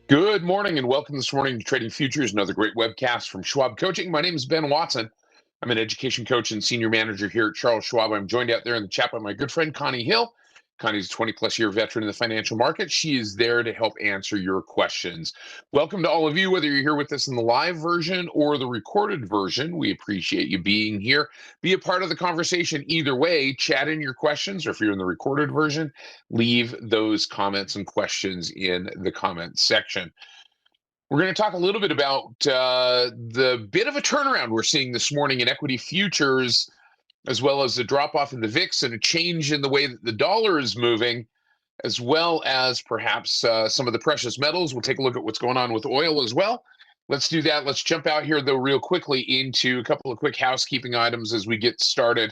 Good morning and welcome this morning to Trading Futures, another great webcast from Schwab Coaching. My name is Ben Watson. I'm an education coach and senior manager here at Charles Schwab. I'm joined out there in the chat by my good friend Connie Hill. Connie's a 20 plus year veteran in the financial market. She is there to help answer your questions. Welcome to all of you, whether you're here with us in the live version or the recorded version. We appreciate you being here. Be a part of the conversation either way. Chat in your questions, or if you're in the recorded version, leave those comments and questions in the comments section. We're going to talk a little bit about the bit of a turnaround we're seeing this morning in equity futures, as well as the drop off in the VIX and a change in the way that the dollar is moving, as well as perhaps some of the precious metals. We'll take a look at what's going on with oil as well. Let's do that. Let's jump out here, though, real quickly into a couple of quick housekeeping items as we get started.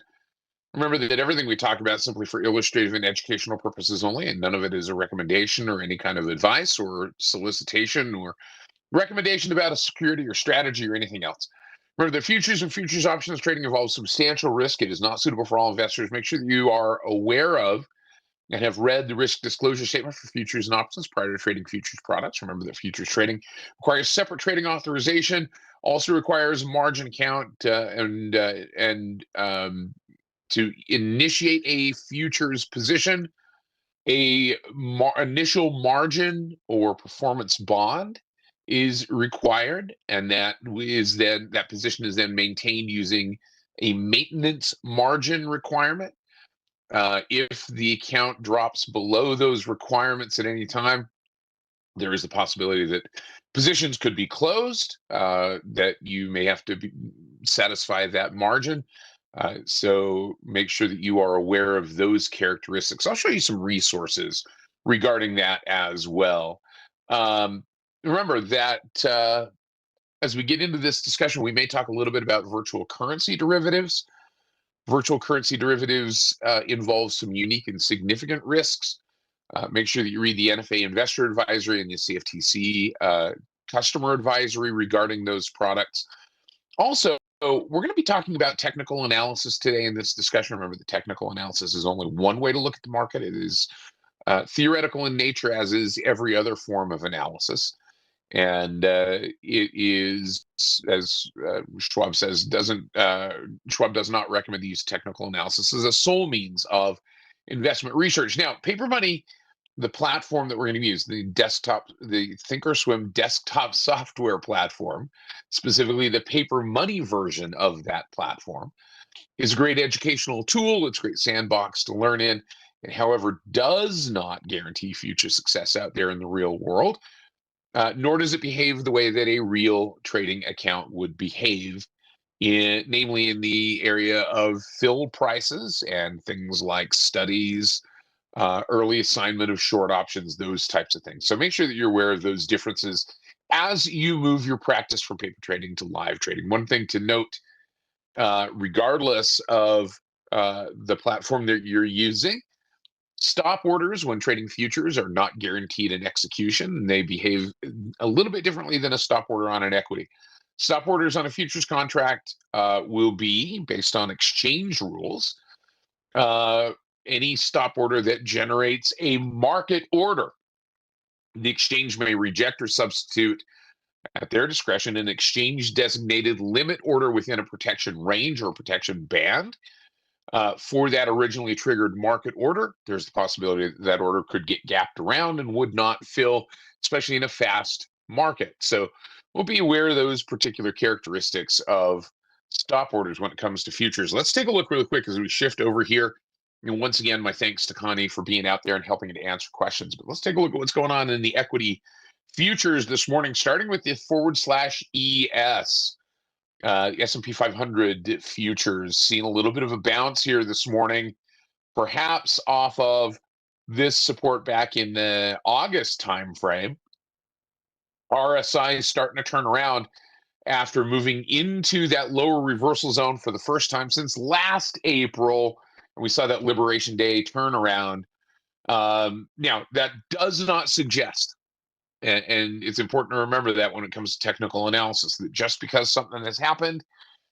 Remember that everything we talk about is simply for illustrative and educational purposes only, and none of it is a recommendation or any kind of advice or solicitation or recommendation about a security or strategy or anything else. Remember that futures and futures options trading involves substantial risk. It is not suitable for all investors. Make sure that you are aware of and have read the risk disclosure statement for futures and options prior to trading futures products. Remember that futures trading requires separate trading authorization, also requires margin account and to initiate a futures position, initial margin or performance bond is required, and that position is then maintained using a maintenance margin requirement. If the account drops below those requirements at any time, there is a possibility that positions could be closed, that you may have to satisfy that margin. So make sure that you are aware of those characteristics. I'll show you some resources regarding that as well. Um, Remember that as we get into this discussion, we may talk a little bit about virtual currency derivatives. Virtual currency derivatives involve some unique and significant risks. Make sure that you read the NFA investor advisory and the CFTC customer advisory regarding those products. Also, we're going to be talking about technical analysis today in this discussion. Remember, the technical analysis is only one way to look at the market. It is theoretical in nature, as is every other form of analysis. And it is, as Schwab says, Schwab does not recommend the use of technical analysis as a sole means of investment research. Now, Paper Money, the platform that we're going to use, the Thinkorswim desktop software platform, specifically the Paper Money version of that platform, is a great educational tool. It's a great sandbox to learn in. It, however, does not guarantee future success out there in the real world, nor does it behave the way that a real trading account would behave, namely in the area of fill prices and things like studies, early assignment of short options, those types of things. So make sure that you're aware of those differences as you move your practice from paper trading to live trading. One thing to note, regardless of the platform that you're using, stop orders when trading futures are not guaranteed an execution. They behave a little bit differently than a stop order on an equity. Stop orders on a futures contract will be based on exchange rules. Any stop order that generates a market order, the exchange may reject or substitute at their discretion an exchange designated limit order within a protection range or protection band. For that originally triggered market order, there's the possibility that order could get gapped around and would not fill, especially in a fast market. So we'll be aware of those particular characteristics of stop orders when it comes to futures. Let's take a look really quick as we shift over here. And once again, my thanks to Connie for being out there and helping to answer questions. But let's take a look at what's going on in the equity futures this morning, starting with the /ES. S&P 500 futures seeing a little bit of a bounce here this morning, perhaps off of this support back in the August timeframe. RSI is starting to turn around after moving into that lower reversal zone for the first time since last April. And we saw that Liberation Day turnaround. Now, that does not suggest, and it's important to remember that when it comes to technical analysis, that just because something has happened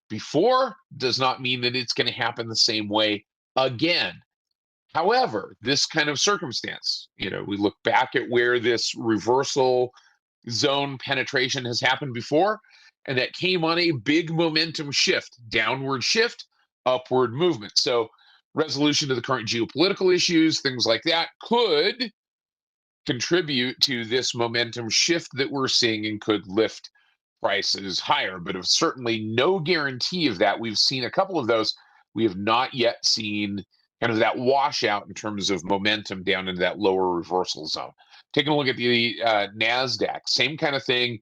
before does not mean that it's going to happen the same way again. However, this kind of circumstance, we look back at where this reversal zone penetration has happened before, and that came on a big momentum shift, downward shift, upward movement. So, resolution to the current geopolitical issues, things like that, could contribute to this momentum shift that we're seeing and could lift prices higher, but it's certainly no guarantee of that. We've seen a couple of those. We have not yet seen kind of that washout in terms of momentum down into that lower reversal zone. Taking a look at the NASDAQ, same kind of thing.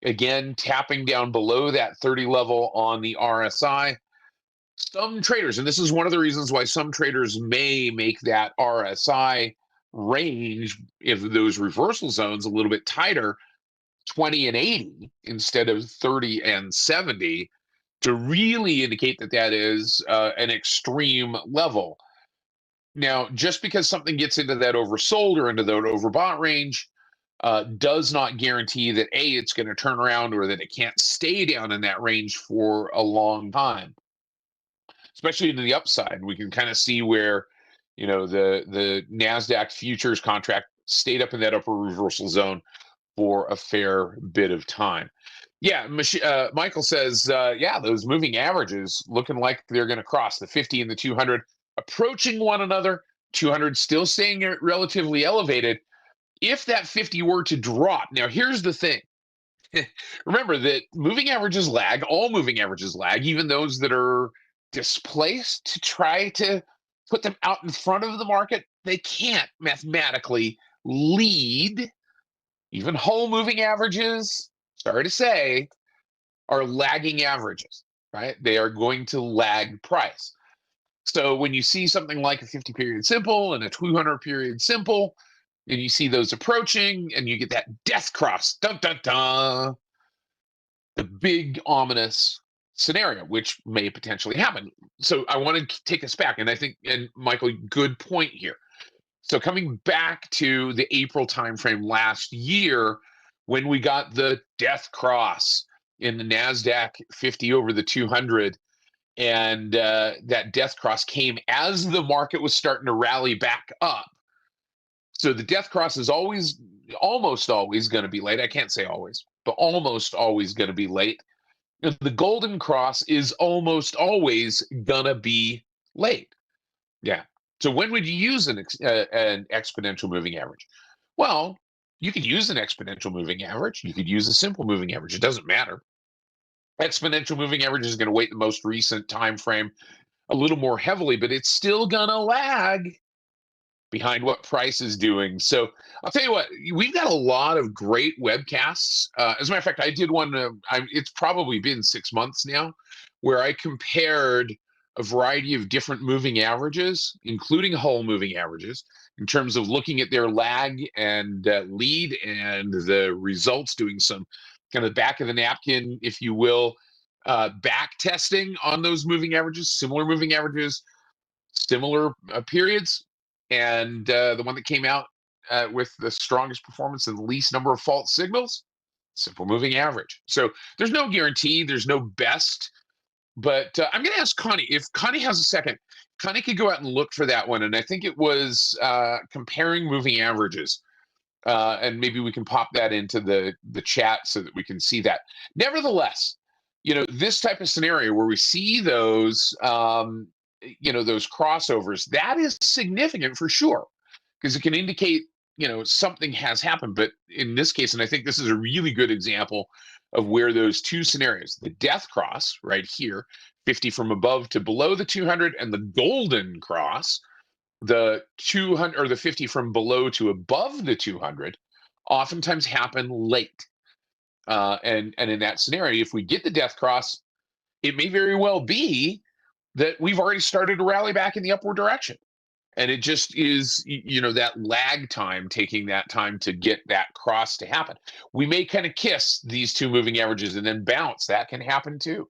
Again, tapping down below that 30 level on the RSI. Some traders, and this is one of the reasons why some traders may make that RSI range, if those reversal zones, a little bit tighter, 20 and 80 instead of 30 and 70, to really indicate that that is an extreme level. Now, just because something gets into that oversold or into that overbought range does not guarantee that A, it's going to turn around, or that it can't stay down in that range for a long time, especially to the upside. We can kind of see where, the NASDAQ futures contract stayed up in that upper reversal zone for a fair bit of time. Yeah, Michael says, yeah, those moving averages looking like they're going to cross the 50 and the 200, approaching one another. 200 still staying relatively elevated. If that 50 were to drop, now here's the thing. Remember that moving averages lag, all moving averages lag, even those that are displaced to try to put them out in front of the market. They can't mathematically lead. Even whole moving averages, sorry to say, are lagging averages, right? They are going to lag price. So when you see something like a 50 period simple and a 200 period simple, and you see those approaching and you get that death cross, dun dun dun, the big ominous scenario, which may potentially happen. So I want to take us back. And I think, and Michael, good point here. So coming back to the April timeframe last year, when we got the death cross in the NASDAQ 50 over the 200, and that death cross came as the market was starting to rally back up. So the death cross is almost always going to be late. I can't say always, but almost always going to be late. The golden cross is almost always going to be late. Yeah. So when would you use an exponential moving average? Well, you could use an exponential moving average. You could use a simple moving average. It doesn't matter. Exponential moving average is going to weight the most recent time frame a little more heavily, but it's still going to lag behind what price is doing. So I'll tell you what, we've got a lot of great webcasts. As a matter of fact, I did one, it's probably been 6 months now, where I compared a variety of different moving averages, including whole moving averages, in terms of looking at their lag and lead and the results, doing some kind of back of the napkin, if you will, back testing on those moving averages, similar periods. And the one that came out with the strongest performance and the least number of false signals, simple moving average. So there's no guarantee, there's no best. But I'm going to ask Connie, if Connie has a second, Connie could go out and look for that one. And I think it was comparing moving averages. And maybe we can pop that into the chat so that we can see that. Nevertheless, this type of scenario where we see those, those crossovers, that is significant for sure, because it can indicate, something has happened. But in this case, and I think this is a really good example of where those two scenarios, the death cross right here, 50 from above to below the 200, and the golden cross, the 200 or the 50 from below to above the 200, oftentimes happen late. And in that scenario, if we get the death cross, it may very well be that we've already started to rally back in the upward direction. And it just is, that lag time, taking that time to get that cross to happen. We may kind of kiss these two moving averages and then bounce. That can happen too.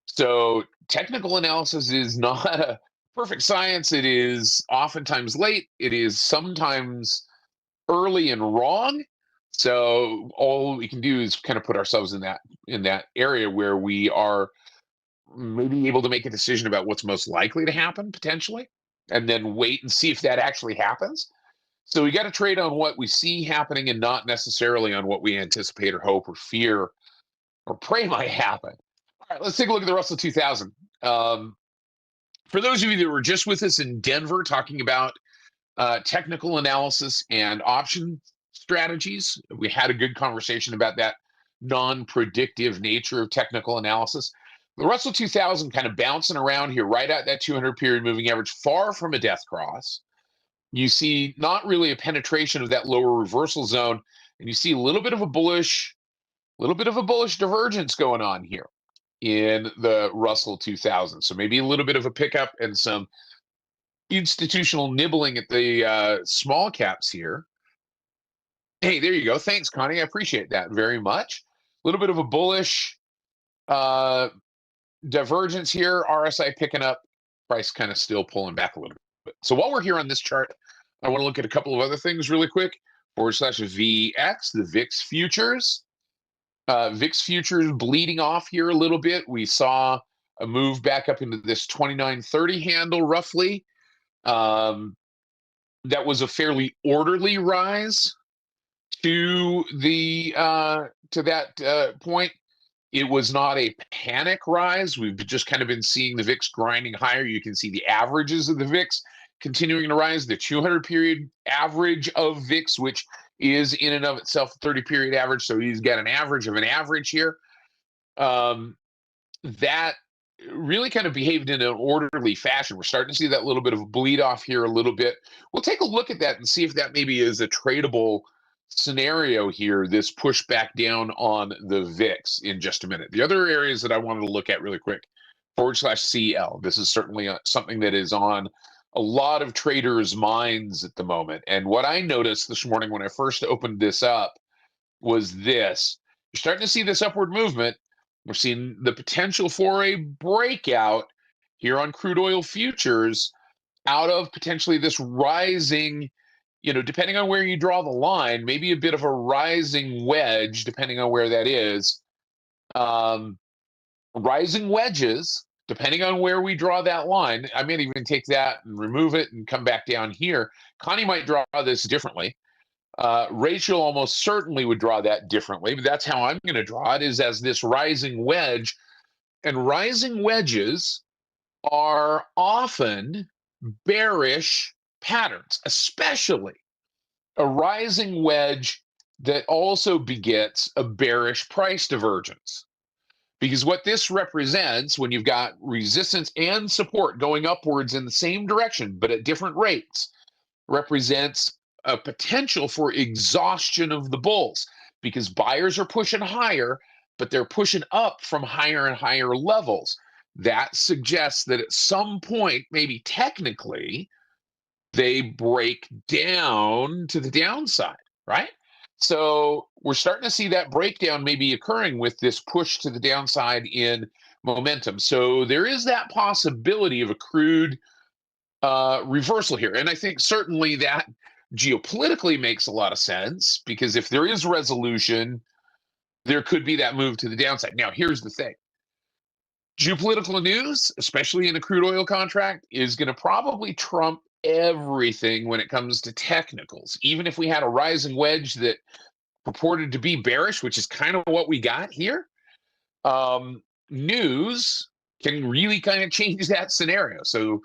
So technical analysis is not a perfect science. It is oftentimes late. It is sometimes early and wrong. So all we can do is kind of put ourselves in that area where we are maybe able to make a decision about what's most likely to happen potentially, and then wait and see if that actually happens. So we got to trade on what we see happening and not necessarily on what we anticipate or hope or fear or pray might happen. All right, let's take a look at the Russell 2000. Um, for those of you that were just with us in Denver talking about technical analysis and option strategies, we had a good conversation about that non-predictive nature of technical analysis. The Russell 2000 kind of bouncing around here right at that 200 period moving average, far from a death cross. You see not really a penetration of that lower reversal zone, and you see a little bit of a bullish divergence going on here in the Russell 2000. So maybe a little bit of a pickup and some institutional nibbling at the small caps here. Hey, there you go. Thanks, Connie. I appreciate that very much. A little bit of a bullish divergence here. RSI picking up, price kind of still pulling back a little bit. So while we're here on this chart, I want to look at a couple of other things really quick. /VX, the VIX futures. VIX futures bleeding off here a little bit. We saw a move back up into this 2930 handle roughly. That was a fairly orderly rise to that point. It was not a panic rise. We've just kind of been seeing the VIX grinding higher. You can see the averages of the VIX continuing to rise. The 200 period average of VIX, which is in and of itself a 30 period average. So he's got an average of an average here. That really kind of behaved in an orderly fashion. We're starting to see that little bit of a bleed off here a little bit. We'll take a look at that and see if that maybe is a tradable scenario here, this push back down on the VIX in just a minute. The other areas that I wanted to look at really quick, /CL. This is certainly something that is on a lot of traders' minds at the moment. And what I noticed this morning when I first opened this up was this. You're starting to see this upward movement. We're seeing the potential for a breakout here on crude oil futures out of potentially this rising, depending on where you draw the line, maybe a bit of a rising wedge, depending on where that is. Rising wedges, depending on where we draw that line. I might even take that and remove it and come back down here. Connie might draw this differently. Rachel almost certainly would draw that differently, but that's how I'm going to draw it, is as this rising wedge. And rising wedges are often bearish patterns, especially a rising wedge that also begets a bearish price divergence. Because what this represents, when you've got resistance and support going upwards in the same direction, but at different rates, represents a potential for exhaustion of the bulls, because buyers are pushing higher, but they're pushing up from higher and higher levels. That suggests that at some point, maybe technically, they break down to the downside, right? So we're starting to see that breakdown maybe occurring with this push to the downside in momentum. So there is that possibility of a crude reversal here. And I think certainly that geopolitically makes a lot of sense, because if there is resolution, there could be that move to the downside. Now, here's the thing. Geopolitical news, especially in a crude oil contract, is going to probably trump everything when it comes to technicals. Even if we had a rising wedge that purported to be bearish, which is kind of what we got here, news can really kind of change that scenario. So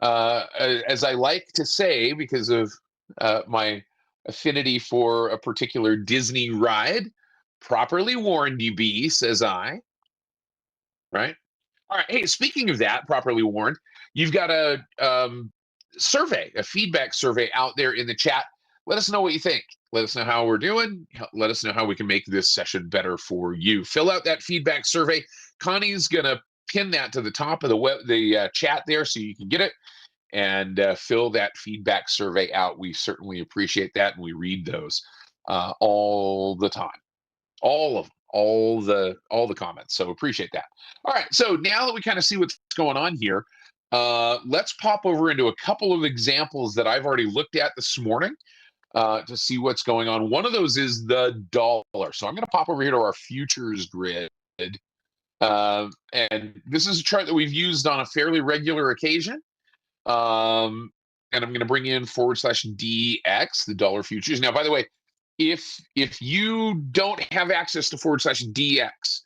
as I like to say, because of my affinity for a particular Disney ride, properly warned you be, says I. Right? All right. Hey, speaking of that, properly warned, you've got a survey, a feedback survey out there in the chat. Let us know what you think. Let us know how we're doing. Let us know how we can make this session better for you. Fill out that feedback survey. Connie's going to pin that to the top of the chat there so you can get it and fill that feedback survey out. We certainly appreciate that, and we read those all the time. All of them. All the comments. So appreciate that. All right. So now that we kind of see what's going on here, let's pop over into a couple of examples that I've already looked at this morning to see what's going on. One of those is the dollar. So I'm going to pop over here to our futures grid. And this is a chart that we've used on a fairly regular occasion. and I'm going to bring in /DX, the dollar futures. Now, by the way, if you don't have access to /DX,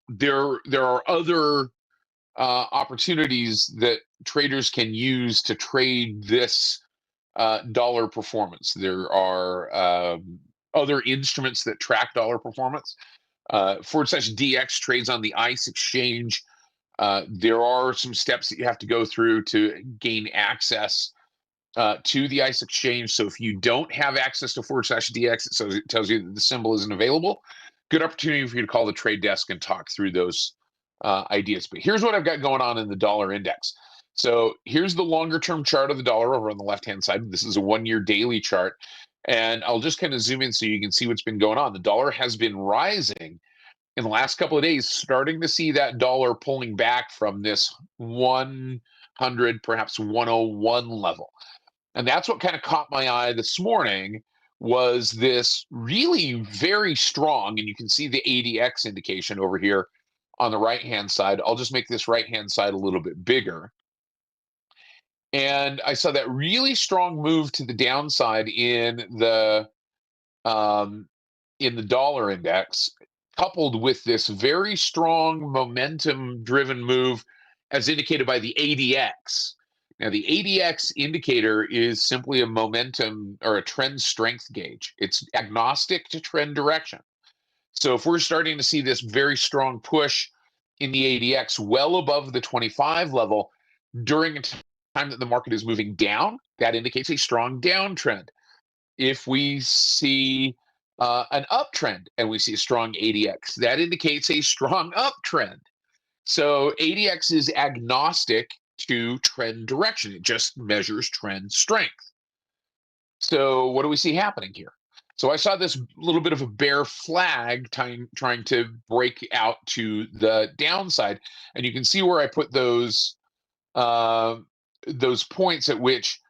there are other opportunities that traders can use to trade this dollar performance. There are other instruments that track dollar performance. /DX trades on the ICE exchange. There are some steps that you have to go through to gain access to the ICE exchange. So if you don't have access to /DX, it tells you that the symbol isn't available. Good opportunity for you to call the trade desk and talk through those ideas. But here's what I've got going on in the dollar index. So here's the longer term chart of the dollar over on the left hand side. This is a 1 year daily chart. And I'll just kind of zoom in so you can see what's been going on. The dollar has been rising in the last couple of days, starting to see that dollar pulling back from this 100, perhaps 101 level. And that's what kind of caught my eye this morning, was this really very strong, and you can see the ADX indication over here on the right-hand side. I'll just make this right-hand side a little bit bigger. And I saw that really strong move to the downside in the dollar index, coupled with this very strong momentum-driven move as indicated by the ADX. Now, the ADX indicator is simply a momentum or a trend strength gauge. It's agnostic to trend direction. So if we're starting to see this very strong push in the ADX well above the 25 level during a time that the market is moving down, that indicates a strong downtrend. If we see an uptrend and we see a strong ADX, that indicates a strong uptrend. So ADX is agnostic to trend direction. It just measures trend strength. So what do we see happening here? So I saw this little bit of a bear flag trying to break out to the downside, and you can see where I put those points at which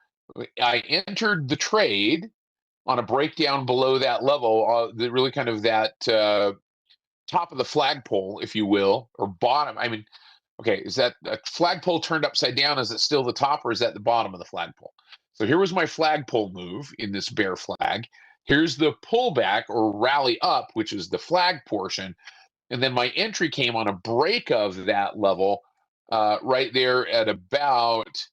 I entered the trade on a breakdown below that level, really kind of that top of the flagpole, if you will, or bottom. I mean, okay, is that a flagpole turned upside down? Is it still the top, or is that the bottom of the flagpole? So here was my flagpole move in this bear flag. Here's the pullback or rally up, which is the flag portion. And then my entry came on a break of that level right there at about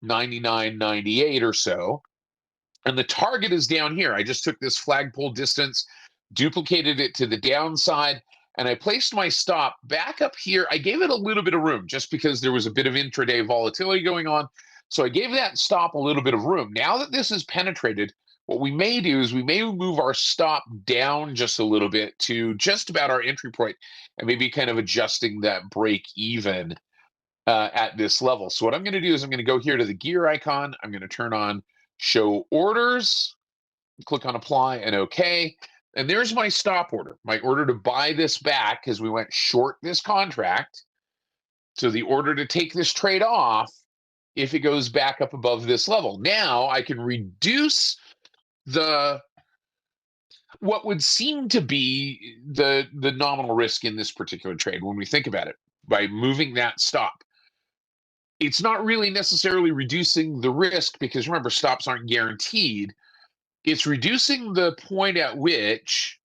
99.98 or so. And the target is down here. I just took this flagpole distance, duplicated it to the downside, and I placed my stop back up here. I gave it a little bit of room just because there was a bit of intraday volatility going on. So I gave that stop a little bit of room. Now that this is penetrated, what we may do is we may move our stop down just a little bit to just about our entry point and maybe kind of adjusting that break even at this level. So what I'm going to do is I'm going to go here to the gear icon. I'm going to turn on show orders, click on apply and OK. And there's my stop order, my order to buy this back because we went short this contract. So the order to take this trade off if it goes back up above this level. Now I can reduce what would seem to be the nominal risk in this particular trade when we think about it by moving that stop. It's not really necessarily reducing the risk because remember, stops aren't guaranteed. It's reducing the point at which,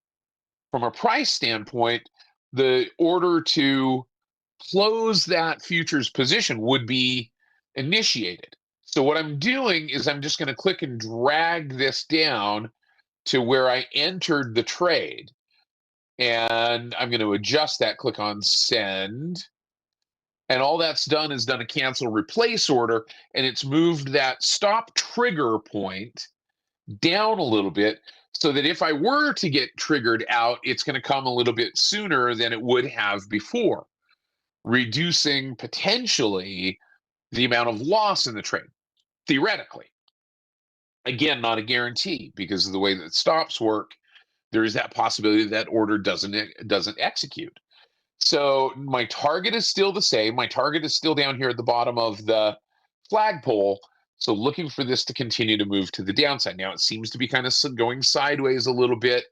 from a price standpoint, the order to close that futures position would be initiated. So what I'm doing is I'm just going to click and drag this down to where I entered the trade. And I'm going to adjust that, click on send. And all that's done is done a cancel replace order, and it's moved that stop trigger point down a little bit so that if I were to get triggered out, it's going to come a little bit sooner than it would have before, reducing potentially the amount of loss in the trade, theoretically. Again, not a guarantee because of the way that stops work. There is that possibility that order doesn't execute. So my target is still the same. My target is still down here at the bottom of the flagpole. So looking for this to continue to move to the downside. Now it seems to be kind of going sideways a little bit.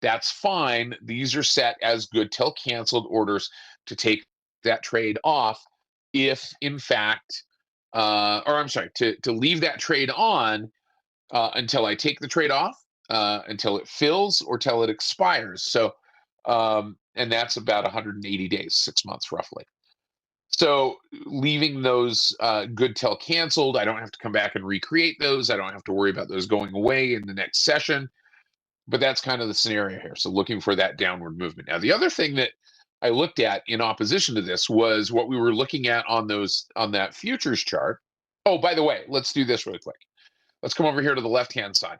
That's fine. These are set as good till canceled orders to take that trade off if, in fact, or I'm sorry, to leave that trade on until I take the trade off, until it fills, or till it expires. So, and that's about 180 days, 6 months roughly. So leaving those good till canceled, I don't have to come back and recreate those. I don't have to worry about those going away in the next session. But that's kind of the scenario here. So looking for that downward movement. Now, the other thing that I looked at in opposition to this was what we were looking at on that futures chart. Oh, by the way, let's do this really quick. Let's come over here to the left-hand side.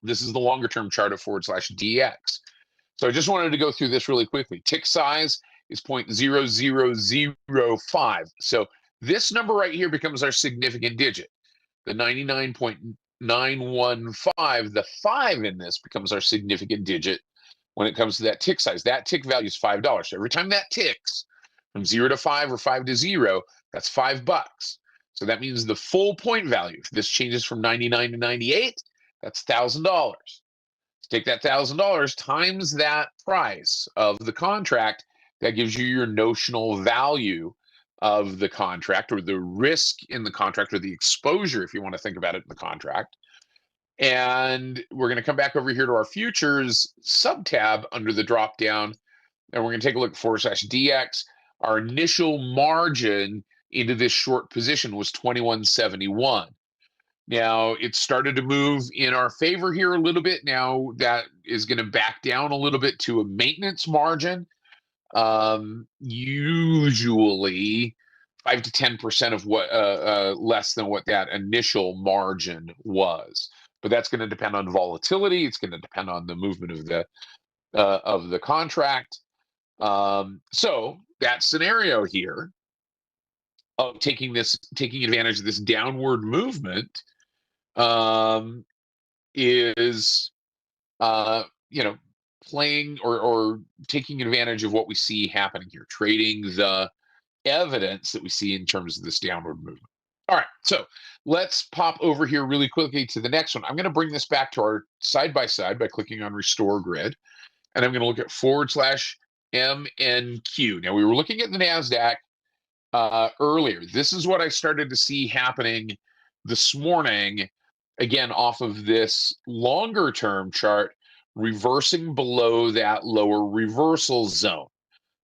This is the longer term chart of /DX. So I just wanted to go through this really quickly. Tick size is 0.0005. So this number right here becomes our significant digit. The 99.915, the 5 in this becomes our significant digit when it comes to that tick size. That tick value is $5. So every time that ticks from 0 to 5 or 5 to 0, that's $5. So that means the full point value, if this changes from 99 to 98, that's $1,000. Take that $1,000 times that price of the contract, that gives you your notional value of the contract, or the risk in the contract, or the exposure, if you want to think about it, in the contract. And we're going to come back over here to our futures sub-tab under the drop down, and we're going to take a look at /DX. Our initial margin into this short position was 2171. Now it started to move in our favor here a little bit. Now that is going to back down a little bit to a maintenance margin. Usually 5 to 10% of what less than what that initial margin was. But that's going to depend on volatility. It's going to depend on the movement of the contract. So that scenario here of taking advantage of this downward movement is playing or taking advantage of what we see happening here, trading the evidence that we see in terms of this downward movement. All right, so let's pop over here really quickly to the next one. I'm going to bring this back to our side-by-side by clicking on Restore Grid, and I'm going to look at /MNQ. Now, we were looking at the NASDAQ earlier. This is what I started to see happening this morning, again, off of this longer term chart, reversing below that lower reversal zone.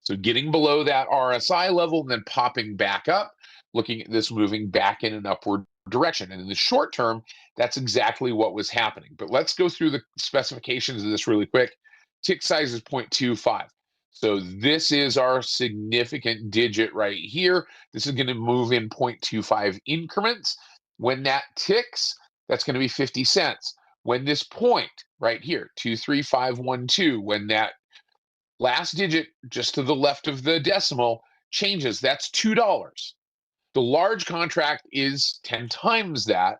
So getting below that RSI level and then popping back up, looking at this moving back in an upward direction. And in the short term, that's exactly what was happening. But let's go through the specifications of this really quick. Tick size is 0.25. So this is our significant digit right here. This is going to move in 0.25 increments. When that ticks, that's going to be 50 cents. When this point right here, 23512, when that last digit just to the left of the decimal changes, that's $2. The large contract is 10 times that.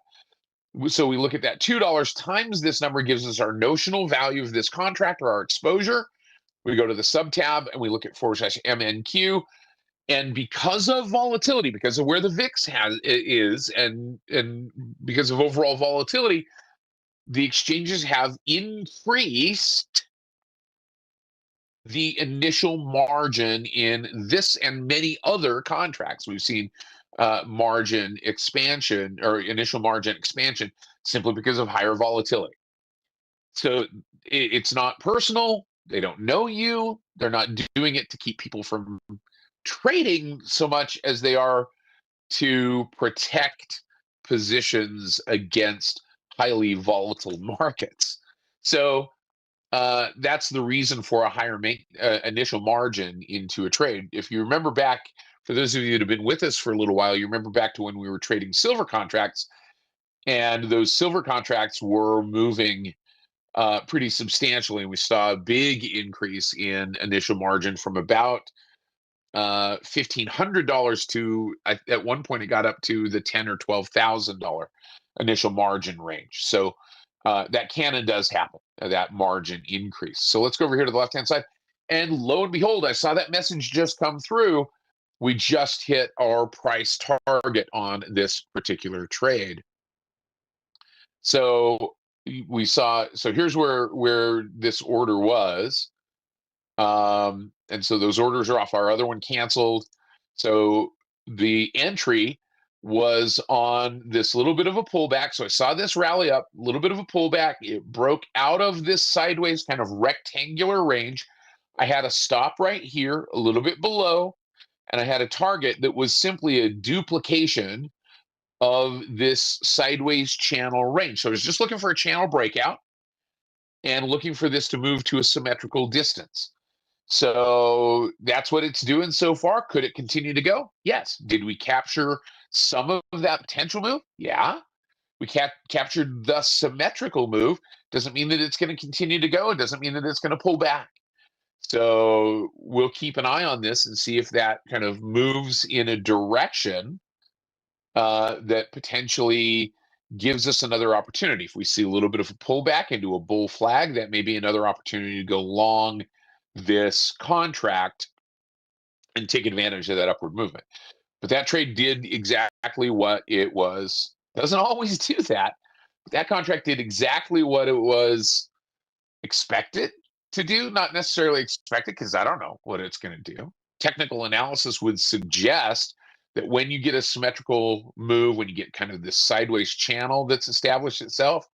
So we look at that $2 times this number gives us our notional value of this contract, or our exposure. We go to the sub tab and we look at /MNQ. And because of volatility, because of where the VIX is, and because of overall volatility, the exchanges have increased the initial margin in this and many other contracts. We've seen margin expansion, or initial margin expansion, simply because of higher volatility. So it's not personal. They don't know you. They're not doing it to keep people from trading so much as they are to protect positions against highly volatile markets. So that's the reason for a higher initial margin into a trade. If you remember back, for those of you that have been with us for a little while, you remember back to when we were trading silver contracts, and those silver contracts were moving pretty substantially. We saw a big increase in initial margin from about $1,500 to, at one point it got up to the $10,000 or $12,000 initial margin range. So that can and does happen, that margin increase. So let's go over here to the left-hand side. And lo and behold, I saw that message just come through. We just hit our price target on this particular trade. So we saw, so here's where this order was. And so those orders are off. Our other one canceled. So the entry was on this little bit of a pullback. So I saw this rally up, a little bit of a pullback. It broke out of this sideways kind of rectangular range. I had a stop right here, a little bit below, and I had a target that was simply a duplication of this sideways channel range. So I was just looking for a channel breakout and looking for this to move to a symmetrical distance. So that's what it's doing so far. Could it continue to go? Yes. Did we capture some of that potential move? Yeah. We captured the symmetrical move. Doesn't mean that it's going to continue to go. It doesn't mean that it's going to pull back. So we'll keep an eye on this and see if that kind of moves in a direction that potentially gives us another opportunity. If we see a little bit of a pullback into a bull flag, that may be another opportunity to go long this contract and take advantage of that upward movement. But that trade did exactly what it was. Doesn't always do that. But that contract did exactly what it was expected to do. Not necessarily expected, because I don't know what it's going to do. Technical analysis would suggest that when you get a symmetrical move, when you get kind of this sideways channel that's established itself,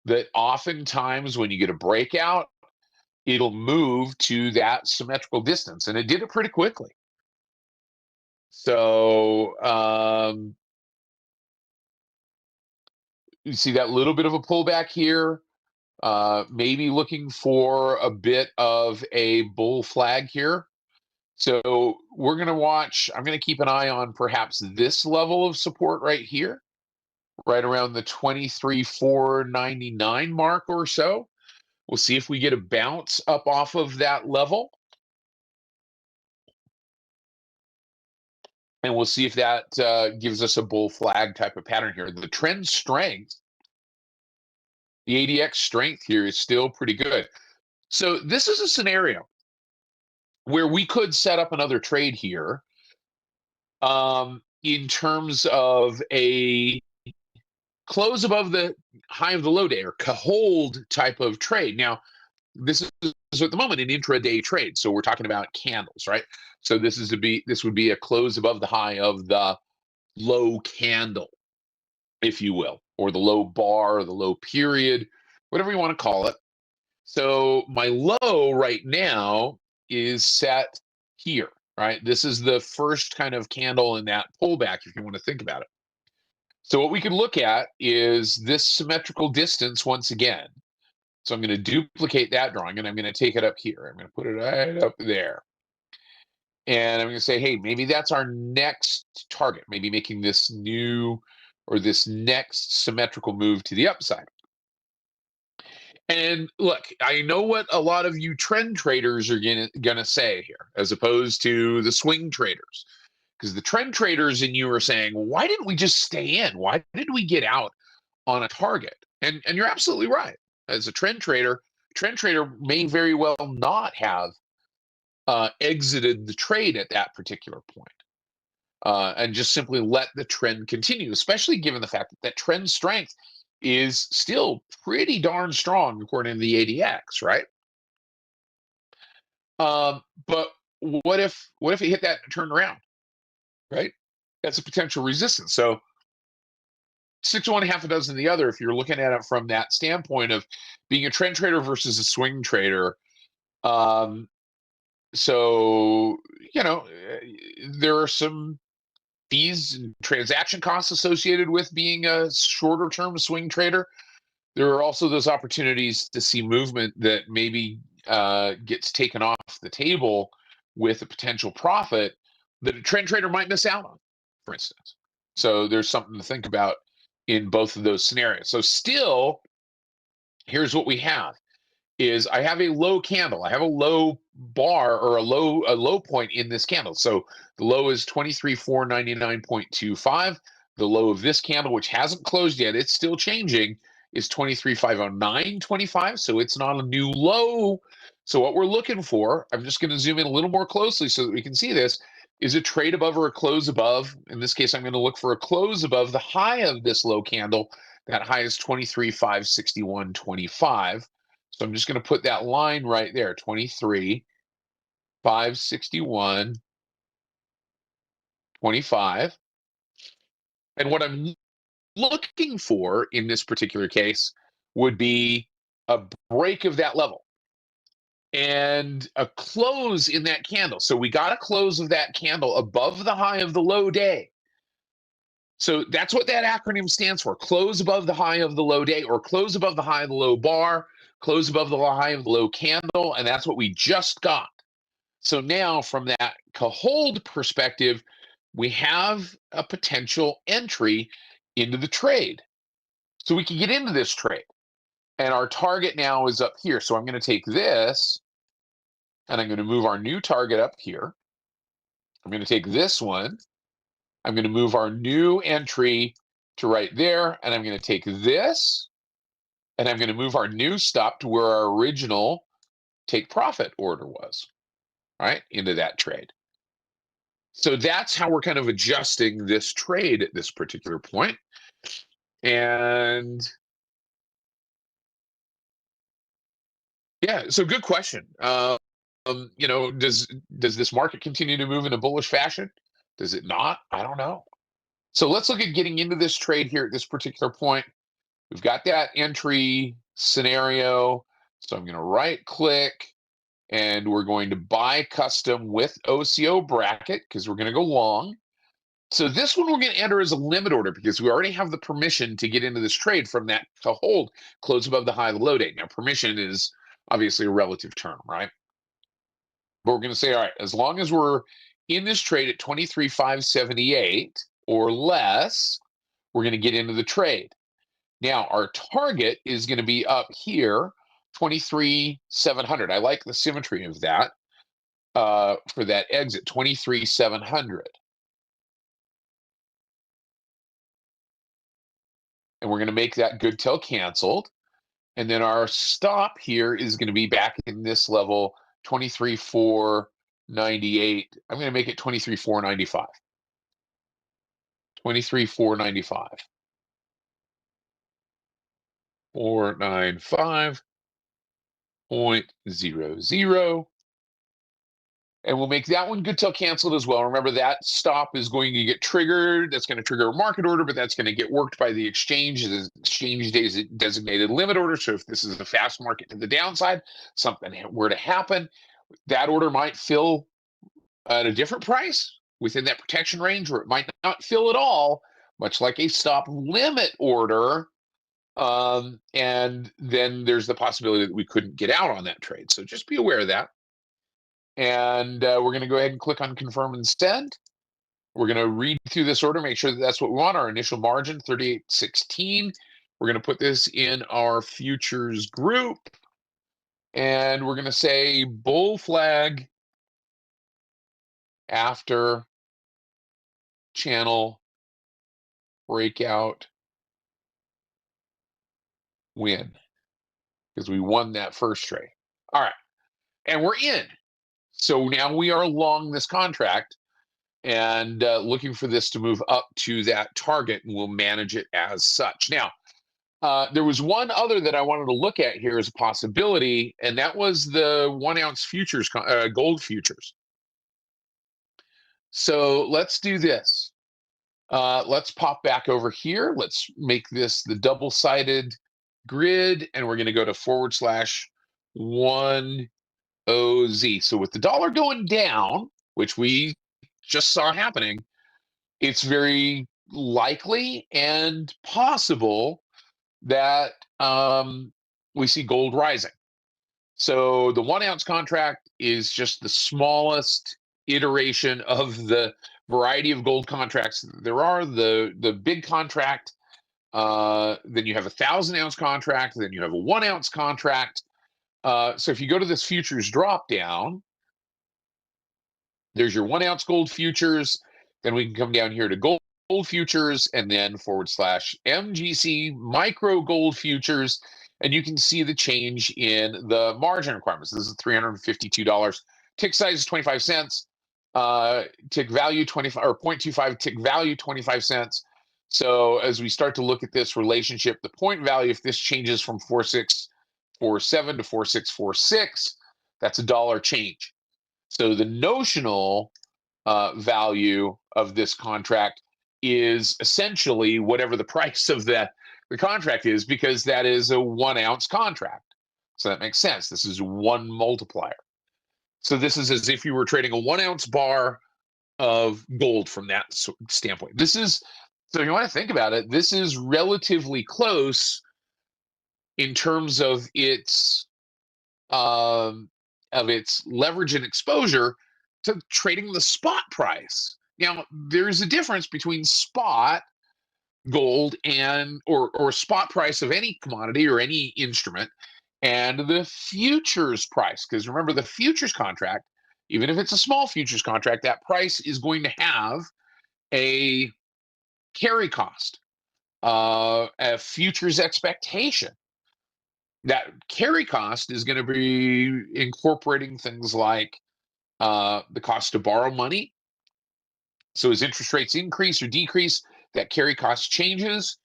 that oftentimes when you get a breakout, it'll move to that symmetrical distance. And it did it pretty quickly. So you see that little bit of a pullback here, maybe looking for a bit of a bull flag here. So we're going to watch, I'm going to keep an eye on perhaps this level of support right here, right around the 23,499 mark or so. We'll see if we get a bounce up off of that level. And we'll see if that gives us a bull flag type of pattern here. The trend strength, the ADX strength here is still pretty good. So this is a scenario where we could set up another trade here in terms of a close above the high of the low day or hold type of trade. Now, this is at the moment an intraday trade, so we're talking about candles, right? So this would be a close above the high of the low candle, if you will, or the low bar, or the low period, whatever you want to call it. So my low right now is set here, right? This is the first kind of candle in that pullback, if you want to think about it. So what we can look at is this symmetrical distance once again. So I'm going to duplicate that drawing and I'm going to take it up here. I'm going to put it right up there. And I'm going to say, hey, maybe that's our next target, maybe making this new or this next symmetrical move to the upside. And look, I know what a lot of you trend traders are going to say here, as opposed to the swing traders. Because the trend traders and you are saying, well, why didn't we just stay in? Why did we get out on a target? And you're absolutely right. As a trend trader may very well not have exited the trade at that particular point, and just simply let the trend continue, especially given the fact that that trend strength is still pretty darn strong according to the ADX, right? But what if it hit that and turned around, right? That's a potential resistance. So 6 of one, half a dozen of the other. If you're looking at it from that standpoint of being a trend trader versus a swing trader, so there are some fees and transaction costs associated with being a shorter term swing trader. There are also those opportunities to see movement that maybe gets taken off the table with a potential profit that a trend trader might miss out on, for instance. So there's something to think about in both of those scenarios. So still, here's what we have is I have a low candle. I have a low bar or a low point in this candle. So the low is 23,499.25. The low of this candle, which hasn't closed yet, it's still changing, is 23,509.25. So it's not a new low. So what we're looking for, I'm just going to zoom in a little more closely so that we can see this, is a trade above or a close above. In this case, I'm going to look for a close above the high of this low candle. That high is 23,561.25. So I'm just going to put that line right there, 23,561.25. And what I'm looking for in this particular case would be a break of that level and a close in that candle. So we got a close of that candle above the high of the low day. So that's what that acronym stands for: close above the high of the low day, or close above the high of the low bar, close above the high of the low candle. And that's what we just got. So now, from that hold perspective, we have a potential entry into the trade. So we can get into this trade. And our target now is up here. So I'm going to take this and I'm going to move our new target up here. I'm going to take this one. I'm going to move our new entry to right there. And I'm going to take this and I'm going to move our new stop to where our original take profit order was, right, into that trade. So that's how we're kind of adjusting this trade at this particular point. And yeah, so good question. Does this market continue to move in a bullish fashion? Does it not? I don't know. So let's look at getting into this trade here at this particular point. We've got that entry scenario. So I'm going to right click and we're going to buy custom with OCO bracket because we're going to go long. So this one we're going to enter as a limit order because we already have the permission to get into this trade from that to hold close above the high of the low date. Now, permission is obviously a relative term, right? But we're going to say, all right, as long as we're in this trade at 23,578 or less, we're going to get into the trade. Now, our target is going to be up here, 23,700. I like the symmetry of that for that exit, 23,700. And we're going to make that good till canceled. And then our stop here is going to be back in this level, 23,498. I'm going to make it 23,495. 23,495. 495.00. And we'll make that one good till canceled as well. Remember, that stop is going to get triggered. That's going to trigger a market order, but that's going to get worked by the exchange. The exchange designated limit order. So if this is a fast market to the downside, something were to happen, that order might fill at a different price within that protection range, or it might not fill at all, much like a stop limit order. And then there's the possibility that we couldn't get out on that trade. So just be aware of that. And we're going to go ahead and click on confirm and send. We're going to read through this order, make sure that that's what we want. Our initial margin, 38.16. We're going to put this in our futures group. And we're going to say bull flag after channel breakout win, because we won that first trade. All right. And we're in. So now we are long this contract and looking for this to move up to that target, and we'll manage it as such. Now, there was one other that I wanted to look at here as a possibility, and that was the 1 ounce futures, gold futures. So let's do this. Let's pop back over here. Let's make this the double-sided grid, and we're going to go to /1 OZ. So with the dollar going down, which we just saw happening, it's very likely and possible that we see gold rising. So the 1 ounce contract is just the smallest iteration of the variety of gold contracts there are. The big contract, then you have a 1,000 ounce contract, then you have a 1 ounce contract. So if you go to this futures drop down, there's your 1 ounce gold futures. Then we can come down here to gold futures and then /MGC micro gold futures. And you can see the change in the margin requirements. This is $352. Tick size is 25 cents. Tick value 25 or 0.25, tick value 25 cents. So as we start to look at this relationship, the point value, if this changes from 4647 to 4646, that's $1 change. So the notional value of this contract is essentially whatever the price of the contract is, because that is a 1 ounce contract. So that makes sense. This is one multiplier. So this is as if you were trading a 1 ounce bar of gold from that standpoint. This is, so you want to think about it, this is relatively close in terms of its leverage and exposure to trading the spot price. Now, there's a difference between spot gold and or spot price of any commodity or any instrument and the futures price. Because remember, the futures contract, even if it's a small futures contract, that price is going to have a carry cost, a futures expectation. That carry cost is going to be incorporating things like the cost to borrow money. So as interest rates increase or decrease, that carry cost changes.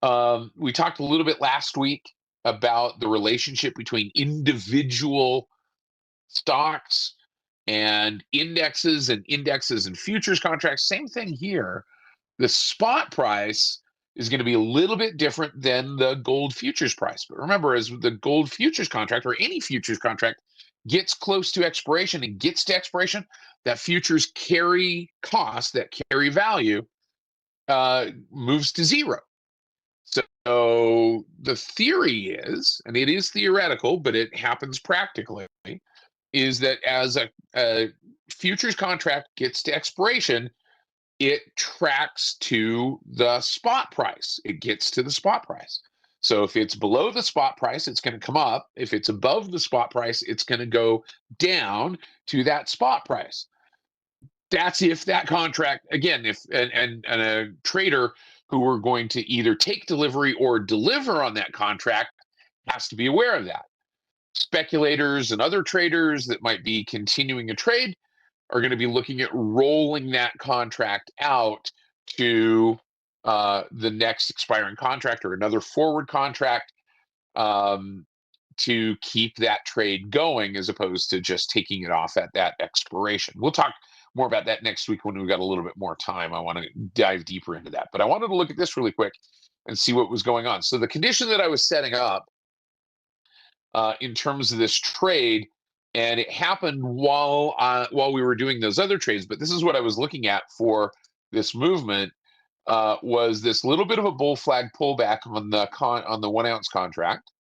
We talked a little bit last week about the relationship between individual stocks and indexes and futures contracts. Same thing here. The spot price is going to be a little bit different than the gold futures price. But remember, as the gold futures contract or any futures contract gets close to expiration and gets to expiration, that futures carry cost, that carry value, moves to zero. So the theory is, and it is theoretical, but it happens practically, is that as a futures contract gets to expiration, it tracks to the spot price. It gets to the spot price. So if it's below the spot price, it's going to come up. If it's above the spot price, it's going to go down to that spot price. That's if that contract, again, if and a trader who are going to either take delivery or deliver on that contract has to be aware of that. Speculators and other traders that might be continuing a trade are going to be looking at rolling that contract out to the next expiring contract or another forward contract to keep that trade going, as opposed to just taking it off at that expiration. We'll talk more about that next week when we've got a little bit more time. I want to dive deeper into that, but I wanted to look at this really quick and see what was going on. So the condition that I was setting up in terms of this trade, and it happened while we were doing those other trades, but this is what I was looking at for this movement, was this little bit of a bull flag pullback on the 1 ounce contract,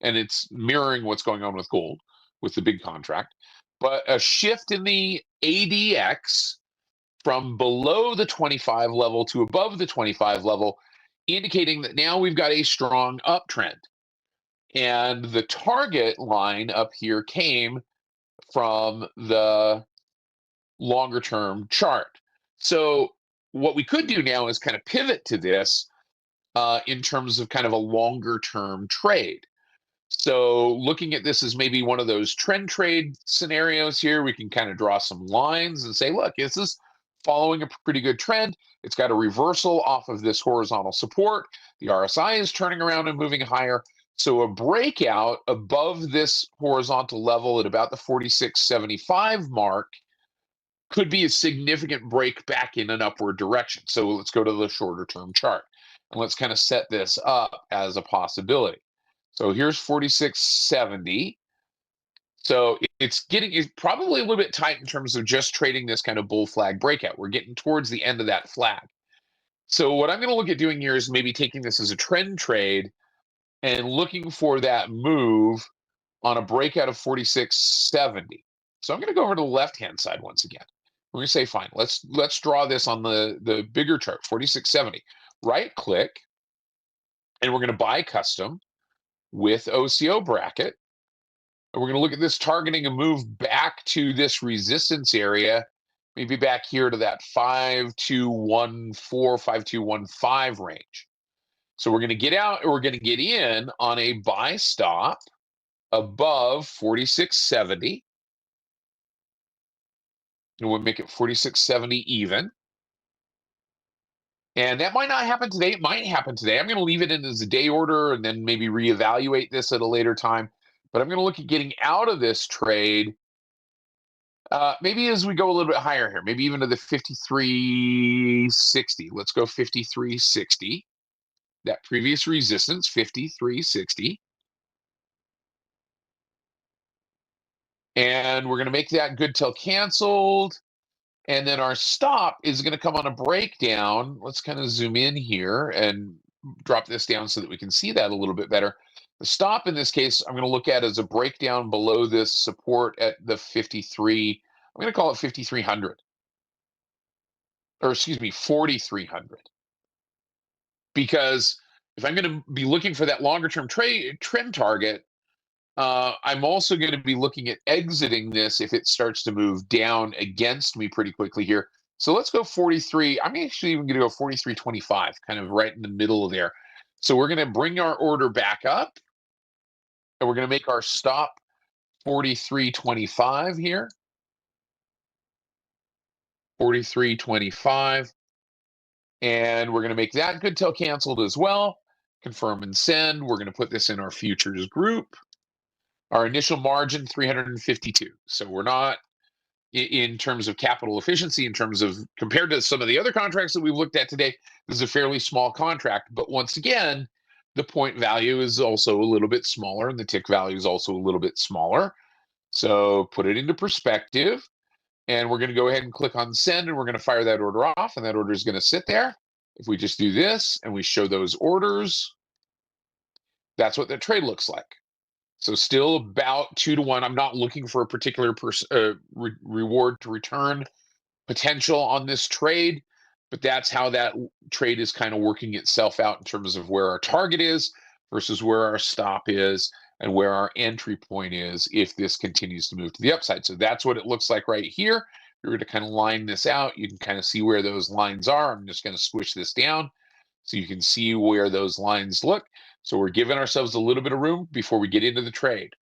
and it's mirroring what's going on with gold with the big contract, but a shift in the ADX from below the 25 level to above the 25 level, indicating that now we've got a strong uptrend. And the target line up here came from the longer term chart. So what we could do now is kind of pivot to this in terms of kind of a longer term trade. So looking at this as maybe one of those trend trade scenarios here, we can kind of draw some lines and say, look, this is following a pretty good trend. It's got a reversal off of this horizontal support. The RSI is turning around and moving higher. So a breakout above this horizontal level at about the 46.75 mark could be a significant break back in an upward direction. So let's go to the shorter term chart and let's kind of set this up as a possibility. So here's 46.70. So it's probably a little bit tight in terms of just trading this kind of bull flag breakout. We're getting towards the end of that flag. So what I'm going to look at doing here is maybe taking this as a trend trade and looking for that move on a breakout of 46.70. So I'm going to go over to the left-hand side once again. We're going to say, fine, let's draw this on the bigger chart, 46.70. Right click, and we're going to buy custom with OCO bracket. And we're going to look at this targeting a move back to this resistance area, maybe back here to that 5214, 5215 range. So we're going to get out, or we're going to get in on a buy stop above 46.70. And we'll make it 46.70 even. And that might not happen today. It might happen today. I'm going to leave it in as a day order and then maybe reevaluate this at a later time. But I'm going to look at getting out of this trade Maybe as we go a little bit higher here, maybe even to the 53.60. Let's go 53.60. That previous resistance, 53.60. And we're going to make that good till canceled. And then our stop is going to come on a breakdown. Let's kind of zoom in here and drop this down so that we can see that a little bit better. The stop in this case, I'm going to look at as a breakdown below this support at the 53. I'm going to call it 5,300. Or excuse me, 4,300. Because if I'm going to be looking for that longer term trend target, I'm also going to be looking at exiting this if it starts to move down against me pretty quickly here. So let's go 43. I'm actually even going to go 43.25, kind of right in the middle of there. So we're going to bring our order back up, and we're going to make our stop 43.25 here. 43.25. And we're going to make that good till canceled as well. Confirm and send. We're going to put this in our futures group. Our initial margin, 352. So we're not, in terms of capital efficiency, in terms of compared to some of the other contracts that we've looked at today, this is a fairly small contract. But once again, the point value is also a little bit smaller, and the tick value is also a little bit smaller. So put it into perspective. And we're going to go ahead and click on send, and we're going to fire that order off, and that order is going to sit there. If we just do this and we show those orders, that's what that trade looks like. So still about 2 to 1. I'm not looking for a particular reward to return potential on this trade, but that's how that trade is kind of working itself out in terms of where our target is versus where our stop is and where our entry point is if this continues to move to the upside. So that's what it looks like right here. If you're going to kind of line this out, you can kind of see where those lines are. I'm just going to squish this down so you can see where those lines look. So we're giving ourselves a little bit of room before we get into the trade.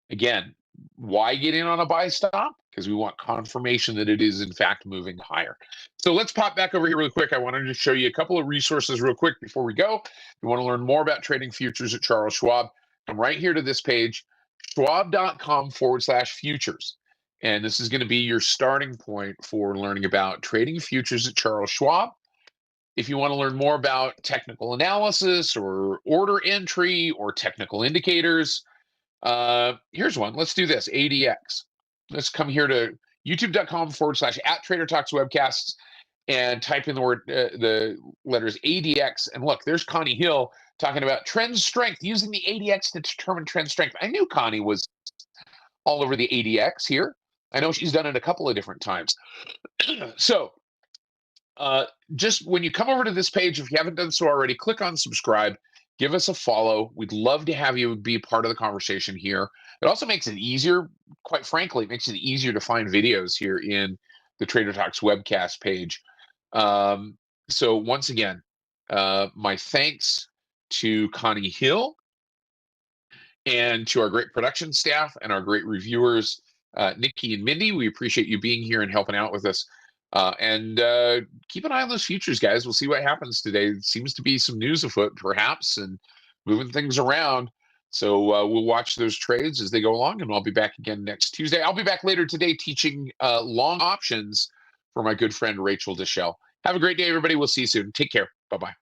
Again, why get in on a buy stop? Because we want confirmation that it is in fact moving higher. So let's pop back over here really quick. I wanted to show you a couple of resources real quick before we go. If you want to learn more about trading futures at Charles Schwab, come right here to this page, schwab.com/futures. And this is going to be your starting point for learning about trading futures at Charles Schwab. If you want to learn more about technical analysis or order entry or technical indicators, here's one. Let's do this. ADX. Let's come here to youtube.com/@TraderTalksWebcasts and type in the word, the letters ADX. And look, there's Connie Hill talking about trend strength, using the ADX to determine trend strength. I knew Connie was all over the ADX here. I know she's done it a couple of different times. So just when you come over to this page, if you haven't done so already, click on subscribe, give us a follow. We'd love to have you be part of the conversation here. It also makes it easier, quite frankly, it makes it easier to find videos here in the Trader Talks webcast page. So once again, my thanks to Connie Hill and to our great production staff and our great reviewers, Nikki and Mindy. We appreciate you being here and helping out with us. And keep an eye on those futures, guys. We'll see what happens today. It seems to be some news afoot, perhaps, and moving things around. So we'll watch those trades as they go along, and I'll be back again next Tuesday. I'll be back later today teaching long options for my good friend Rachel Deschelle. Have a great day, everybody. We'll see you soon. Take care. Bye-bye.